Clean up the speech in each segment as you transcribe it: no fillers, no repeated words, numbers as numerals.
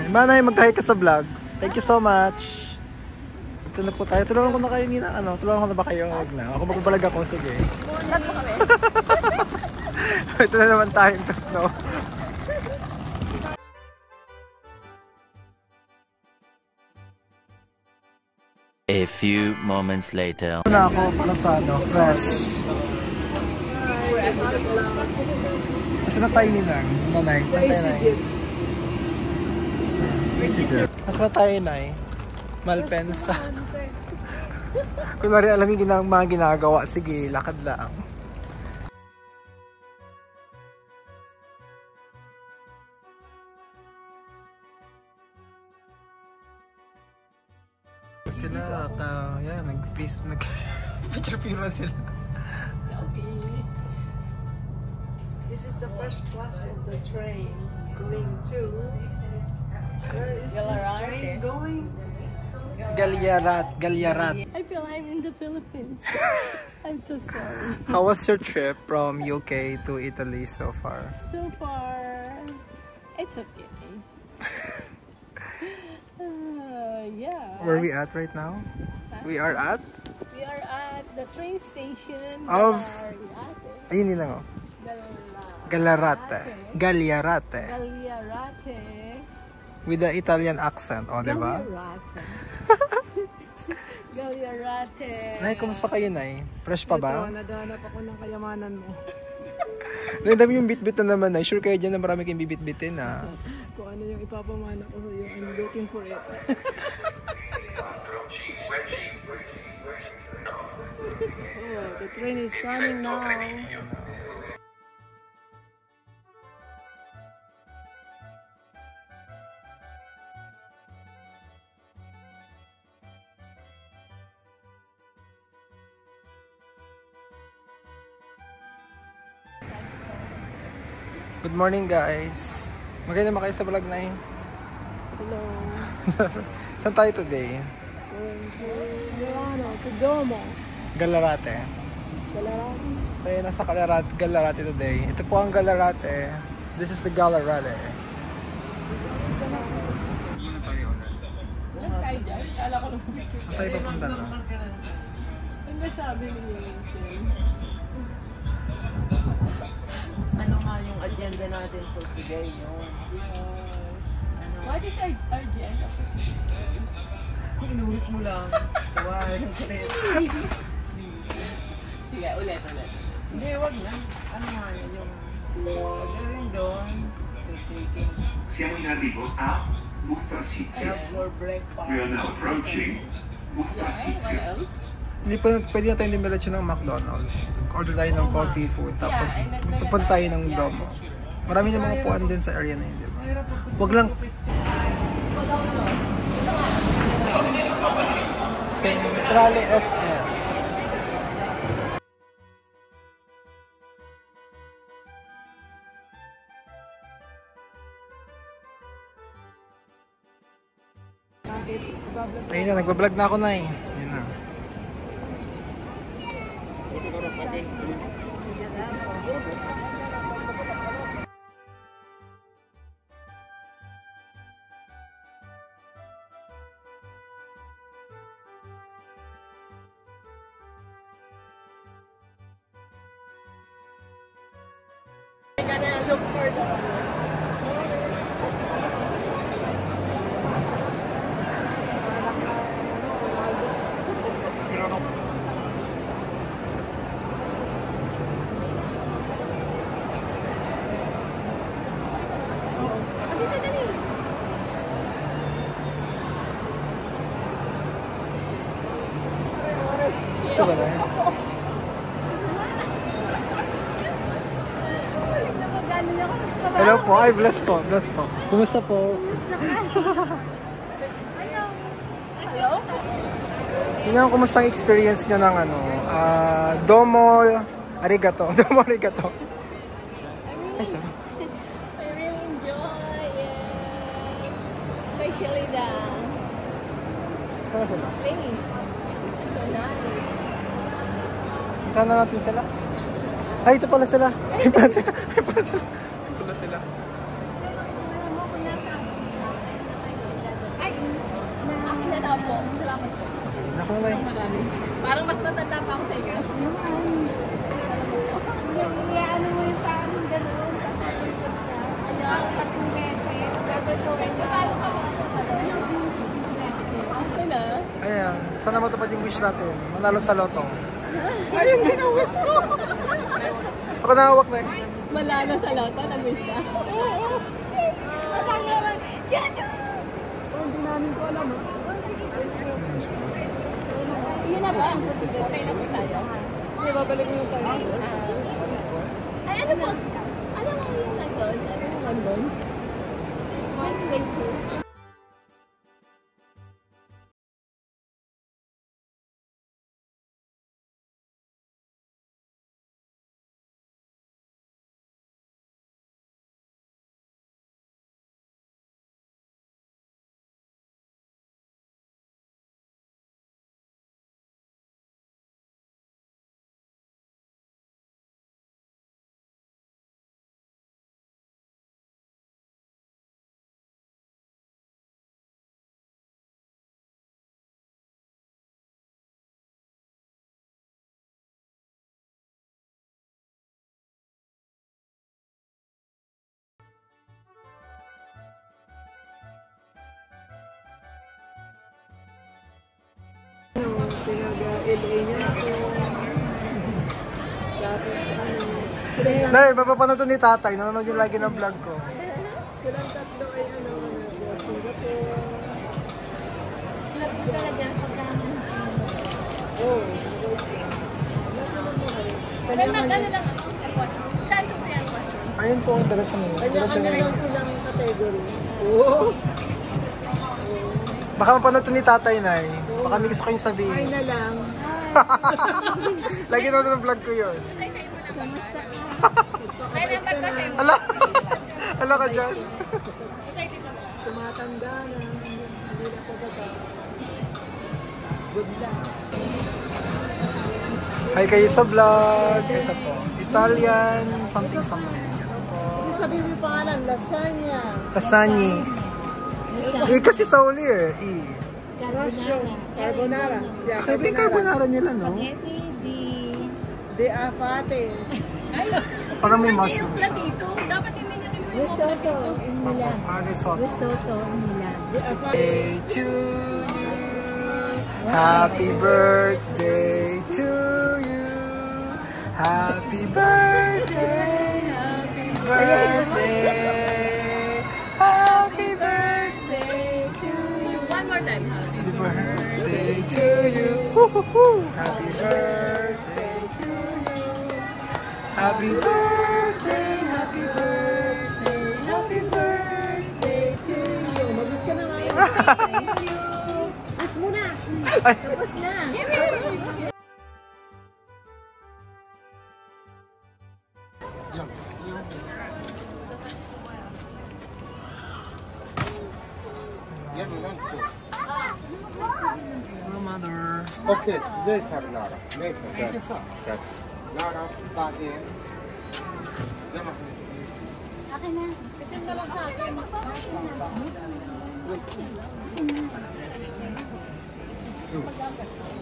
Manay, mag-hi ka sa vlog. Thank you so much. Ito na po tayo. Tulungan ko na kayo, Nina. Tulungan ko na ba kayo? Huwag na. Ako magbabalag ako. Sige. Lahat mo kami. Ito na naman tayong tatlo. A few moments later. Ito na ako para sa fresh. Kasi na tayo Nina. Nanay. Saan tayo, Nay? Mas na tayo, Nay. Malpensa. Kunwari alam yung mga ginagawa. Sige, lakad lang. Sila at yan, nag-picture-picture sila. Okay. This is the first class of the train going to... Where is this train going? Galyarat. I feel I'm in the Philippines. I'm so sorry. How was your trip from UK to Italy so far? So far, it's okay. Yeah. Where are we at right now? Huh? We are at? We are at the train station Of? Galyarate. Ayun nila nga. Galyarate. Galyarate. Galyarate. With the Italian accent, o, diba? Galyarate. Galyarate. Nay, kumusta kayo, Nay? Fresh pa ba? Ito, nadahanap ako ng kayamanan mo. Nay, dami yung bit-bit na naman, Nay. Sure kayo dyan na marami kayong bibit-bitin, ha? Kung ano yung ipapamana ko sa'yo, I'm looking for it. Oh, the train is coming now. Good morning, guys. Maganda naman kayo sa vlog, Nay. Hello. Saan tayo today? To Domo. Galarate. Galarate. Tayo nasa Galarate today. Ito po ang Galarate. This is the Galarate. Muna tayo ulit. Saan tayo dyan? Kala ko nung Saan tayo papunta na? ano ba sabi ni Lincoln? Ano nga yung agenda natin for today, yun? Yes. What is our agenda for today? Kung inulit mo lang, tawa yung kulit. Sige, ulit. Hindi, wag na. Ano nga yun yung... Pagdating doon, taking Siamo in arrivo a Muffa City. help for breakfast. We are now approaching Muffa Yeah, City. what else? Hindi pa pwede na tayo dumiretso ng McDonald's. Order tayo ng coffee food. Tapos pupunta tayo ng Domo. Marami na mga puan din sa area na yun, diba? Wag lang. Centrale FS. Ayun na, nagbablog na ako, Nay. Ayun na. I'm gonna look for the... Ito ba na? Hello po. Ay, bless po. Bless po. Kumusta po? Tingnan ko kumusta ang experience nyo ng ano, Domo Arigato. Domo Arigato. Ay, sorry. I really enjoy it. Especially the Saan na sila? place. It's so nice. Saan na natin sila? Ay, ito pala sila. Ay, pala sila. Ay, pala sila. Ito pala sila. po. Salamat po. Naku na lang. Marami. Parang mas matanda pa ako sa inyo. Ano mo yung parang gano'n? Ayan. 3 beses. Pero po, Magkano ka mga sa okay na. Ayan, sana matupad yung wish natin. Manalo sa loto. ayun din ang wish ko. Ako nahawak na. Malala sa loto, nag-wish ka. Hindi namin ko alam. Yun na ba ang kurtigay? Okay na po tayo. Hindi, babalik mo yung tayo. Ay, ano po? Ano mo yung nag-doon? Ano mo nag-doon? Wednesday 2. Taga-LA niya ako. Tapos Nay, mapapanood to ni tatay. Nanonood yung lagi ng vlog ko. silang tatlo ay Singapore. Sila po talaga pagkaman. Oh. Pero mag-ano lang ako. Airport. Saan ko po yung airport? Ayun po, diretso na yun. Diretso na Kanya-kanya yun. lang silang category. Oh. Baka mapanood to ni tatay, Nay. Baka may gusto kayong Ay sabihin. na lang. Lagi nanonood ng vlog ko yun. May number ko sa'yo. Ala! Ala ka dyan. Tumatanda na. Hindi na pagkaka. Good luck. Hi kayo sa vlog. Ito po. Italian something something. Ito po. Hindi sabihin mo yung pangalan, lasagna. Lasagna. Kasi sa uli eh. Carbonara. Yeah, Ay, may carbonara nila, no? De afate. Parang may mushroom siya. Dito, dapat hindi niya tingnan yung Risotto in Milan. Risotto. Risotto in Milan. De afate. Birthday to you. Happy birthday to you. Happy birthday. Happy birthday. Happy birthday to you. One more time. Happy birthday to you. Happy birthday to you. Happy birthday. Happy birthday. Happy birthday to you. Mabis ka na nga yun. Bus muna. Ay. Tapos na. Hello, mother. Okay, they carbonara. They carbonara. That's Lara, Batin. Akin na. Itin na lang sa akin.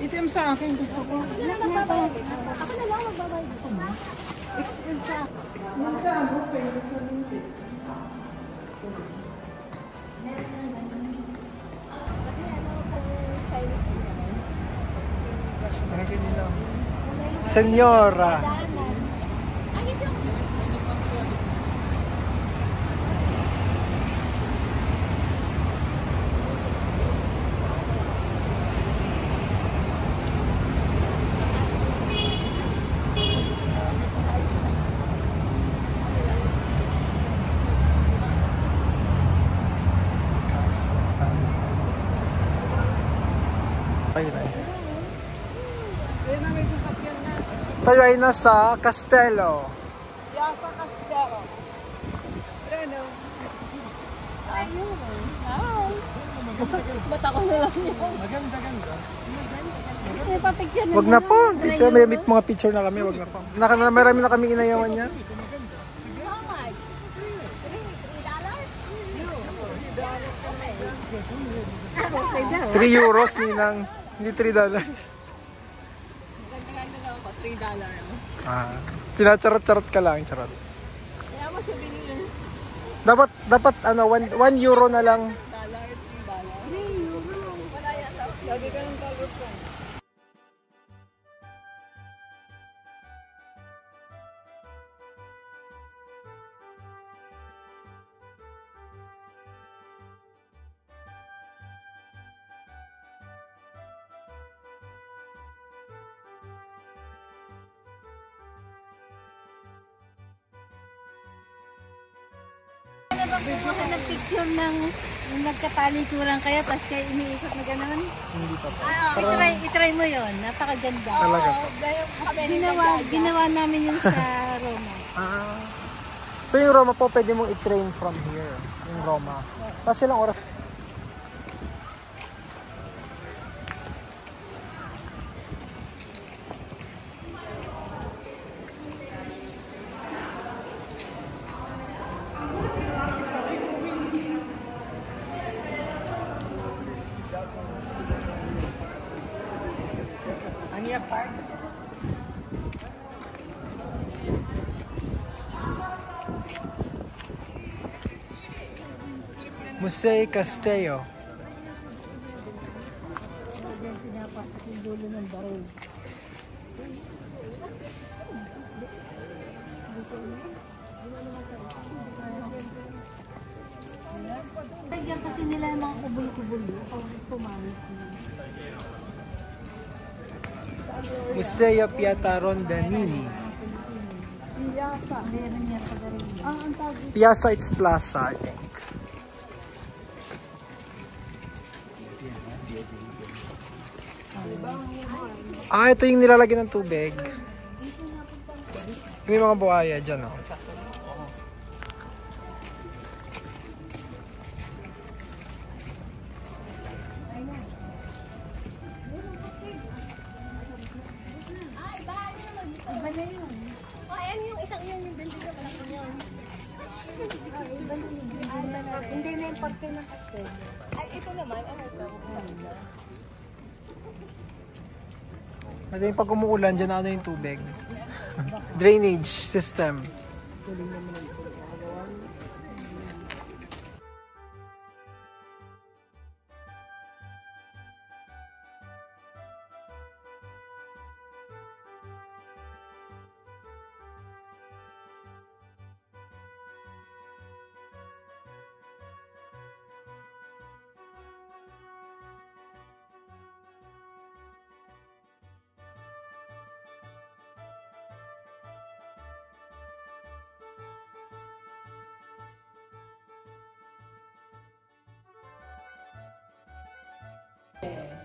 Itim sa akin. Gusto ko. Ako na lang magbabayad dito mo. XL sa akin. Minsan, okay. Minsan, hindi. Senyora. Ayun ay. Ayun na, may sasakyan na. Tayo ay nasa Castello. Yasa Castero. Breno. Ayun. Ba't ako na lang yun? Maganda. May pa-picture na Wag na po. Dito may mga picture na kami. Wag na po. Marami na kami inayawan niya. How much? $3? Okay daw. 3 euros, Ninang. Hindi $3. Ganda-ganda lang ako, $3 ako. Sinacharot-charot ka lang, charot. Kaya mo souvenir. Dapat ano, 1 euro na lang. $3. Wala yata. Lagi ka ng dollar po. Baka nag-picture ng nagkatalikuran kaya pas kayo iniikot na gano'n. Hindi pa po. I-try mo yon, napakaganda. Talaga po. Ginawa namin yun sa Roma. So yung Roma po, pwede mong i-train from here. Yung Roma. Kasi ilang oras? Museo Castello. Diyan kasi nila yung mga kubul-kubul. Pumangit. Museo Piazzarondanini. Piazza. Meron niya sa garin. Ang tawag. Piazza, it's plaza, I think. Ito yung nilalagyan ng tubig. May mga buhaya dyan, oh. Iba na yun. Ayan yung isang yun, yung building na malaki yun. Hindi na yung parte ng kastel. Ay, ito naman, ano ito? At yung pag umuulan dyan, ano yung tubig? Drainage system.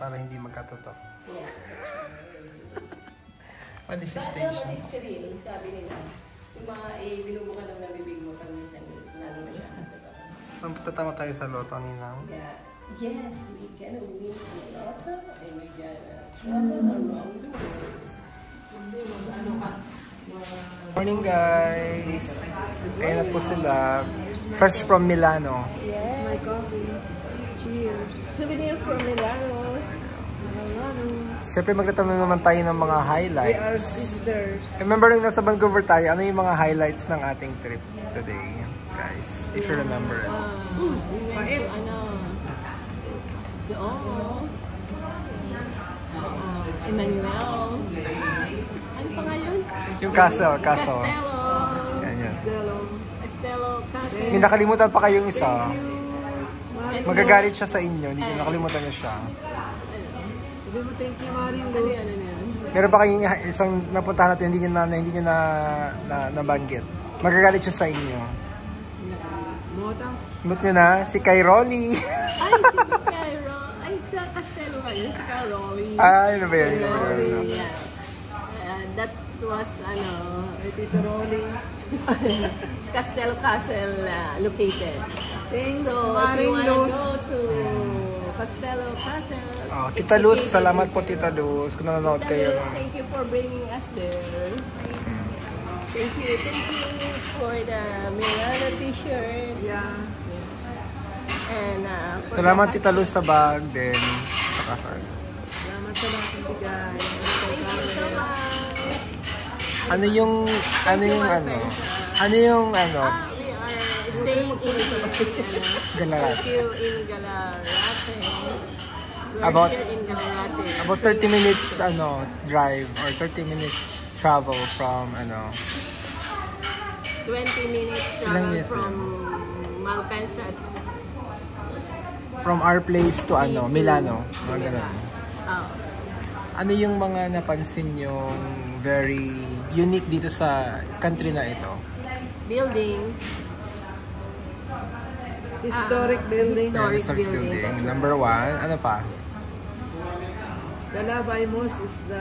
Para hindi magkatoto. Yeah. Manifestation. It's real, sabi nila. Yung mga binubukan lang ng bibig mo pag minsan, lalo na siya. So, tatama tayo sa loto, Ninang. Yeah. Yes, we can win a lot and we can travel around the world. Morning, guys! Ayan na po sila. Fresh from Milano. Yes. My coffee. Cheers. Souvenir from Milano. Siyempre, magtatanong naman tayo ng mga highlights. We are sisters. Remember nung nasa Vancouver tayo, ano yung mga highlights ng ating trip today, guys? If you remember it. We went to, Emmanuel. Ano pa nga yun? Yung Castle. Castello. Yan, yan. Castello, Castle. May nakalimutan pa kayong isa. Magagalit siya sa inyo. Hindi ko nakalimutan niya siya. Thank you, Mario. Meron pa kayong isang napuntahan natin hindi nyo nabanggit. Magagalit siya sa inyo. Mut nyo na, si Cairoli. Ay, si Cairo. Ay, sa Castello nga yun, si Cairoli. Ay, ano ba yan? That was, Tito Rolly. Castello Castle located. Thanks, So, if you want to go to Castello Castle. Oh, Tita Luz, salamat po Tita Luz. Kung nanonood Tita kayo. Luz, thank you for bringing us there. Thank you for the Milano t-shirt. Yeah. And Salamat Tita Luz sa bag din. Saka sa Salamat sa lahat ng bigay. thank you so much. ano yung Ano yung we are staying in Galarate. in Galarate. We're About- here in Galarate. About 30 minutes drive or 30 minutes travel from 20 minutes Ilang travel minutes ba from Malpensa. from our place to Milano. Mga ganun. Oh. Ano yung mga napansin yung very unique dito sa country na ito? Buildings. Historic building. Historic building. Building. Number 1. Ano pa? The love I most is the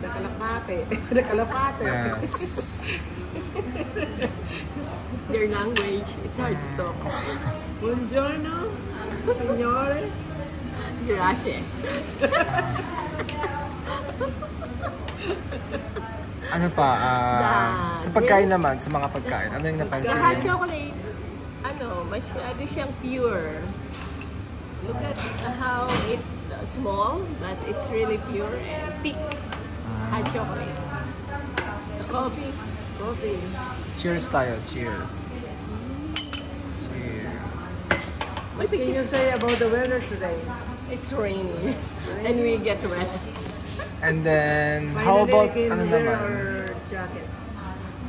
Kalapate. The Kalapate. Yes. Their language, it's hard to talk. Buongiorno, signore. Grazie. Ano pa? Sa pagkain naman, sa mga pagkain. Ano yung napansin The hot yung... chocolate, masyado siyang pure. Look at how it's small, but it's really pure and thick. Hot chocolate. The coffee. Cheers tayo. Cheers. Cheers. What can you say about the weather today? It's raining. And we get wet. And then, how Finally, about, we can ano wear naman? our jacket.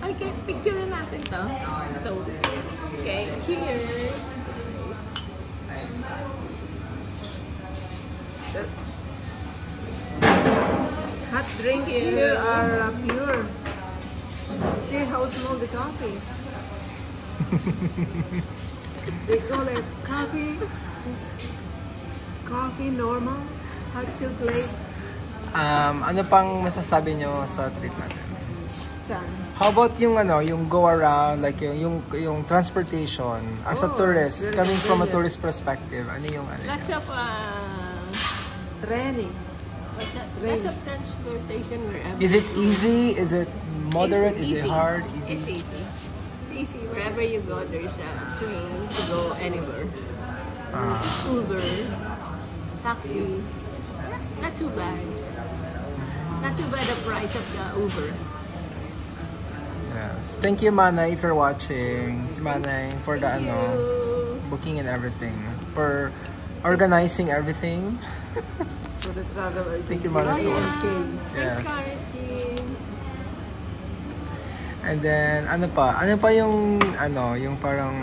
Okay, picture natin to. Okay, cheers. Hot drinks here are pure. See how small the coffee. They call it coffee normal, hot chocolate. Ano pang masasabi nyo sa trip natin? Saan? How about yung yung go around, like yung transportation as a tourist, coming from a tourist perspective, ano yung Lots of Training. lots of transportation wherever. Is it easy? Is it moderate? It's Is it easy. hard? It's Easy? easy. It's easy. Wherever you go, there's a train to go anywhere. Uber, taxi. Not too bad. Not too bad the price of the Uber. Yes. Thank you Manay for watching. Si Manay for the Thank you. booking and everything. For organizing everything. For the travel agency. Thank you Manay for Yeah. watching. Yes. Thanks, Karen. And then ano pa? Ano pa yung yung parang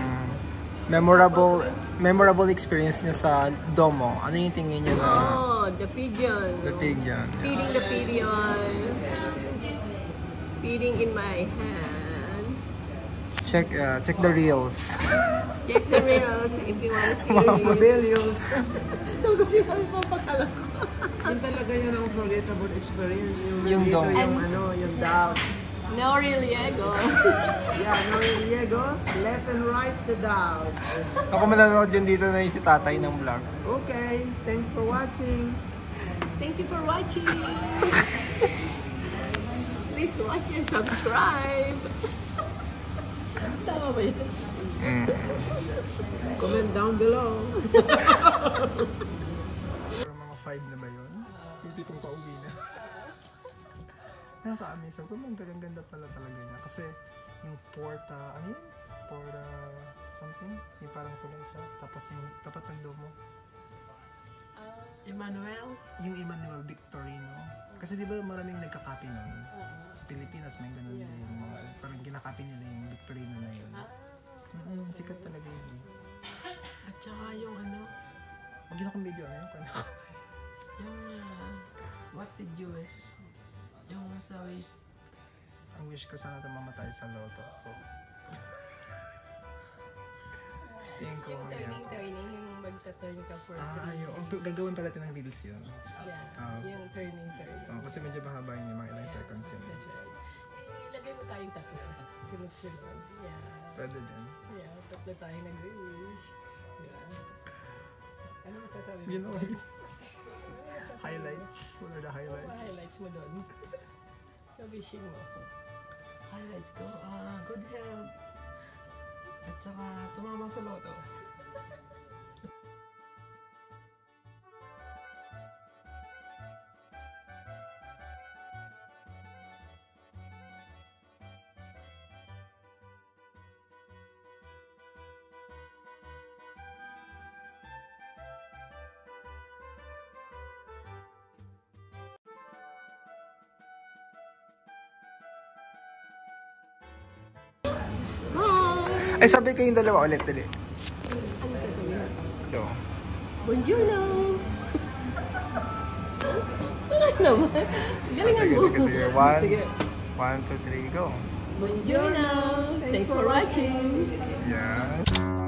memorable experience niya sa Domo? Ano yung tingin niyo na Oh, the pigeon. the pigeon? Feeding the pigeon. Feeding in my hand. Check the reels. Check the reels if you want to see. Mabelios. Tulog siya kami papakala ko. Yun talaga yun ang unforgettable experience. Yung dito, dome. yung dove. No real Diego. Yeah, no Diegos. Left and right the dove. Ako manonood yun dito na yung si tatay ng vlog. Okay, thanks for watching. Thank you for watching. Please watch and subscribe. Tama ba yun? Comment down below. Mga 5 na ba yun? Yung tipong pauwi na. Nakaka-amaze ako. Ang ganda pala talaga niya. Kasi yung Porta, ano yun? Porta something? Yung parang tulay siya. Tapos yung tapat ng Domo. Emmanuel? Yung Emmanuel Victorino. Kasi di ba maraming nagka-copy nun? Sa Pilipinas may ganun din. Parang kinakopy nila yung Victorino na yun. Sikat talaga yun. At saka yung Huwag yun akong video, ano yun? yung what did you wish? Yung sa wish. Ang wish ko sana na mamatay sa loto. So, tingin ko Turning, yung magta-turn ka for gagawin pala natin ng reels yun. yung turning. Kasi medyo mahaba yun, mga ilang seconds yun. That's right. Ilagay mo tayong tatlo. Sunod-sunod. Yeah. Pwede din. Yeah, tatlo tayo nag-wish. Yeah. Ano masasabi mo? You know, highlights. What are the highlights? Highlights mo doon. Sa wishing mo. Highlights ko. Good health. At saka tumama sa loto. Ay, sabi kayong dalawa ulit, dali. Ano sasabihin? Ito. Buongiorno! Wala naman. Galingan Sige, mo. sige, sige. One, Sige. 1, 2, 3, go. Buongiorno! Thanks for watching! Yes.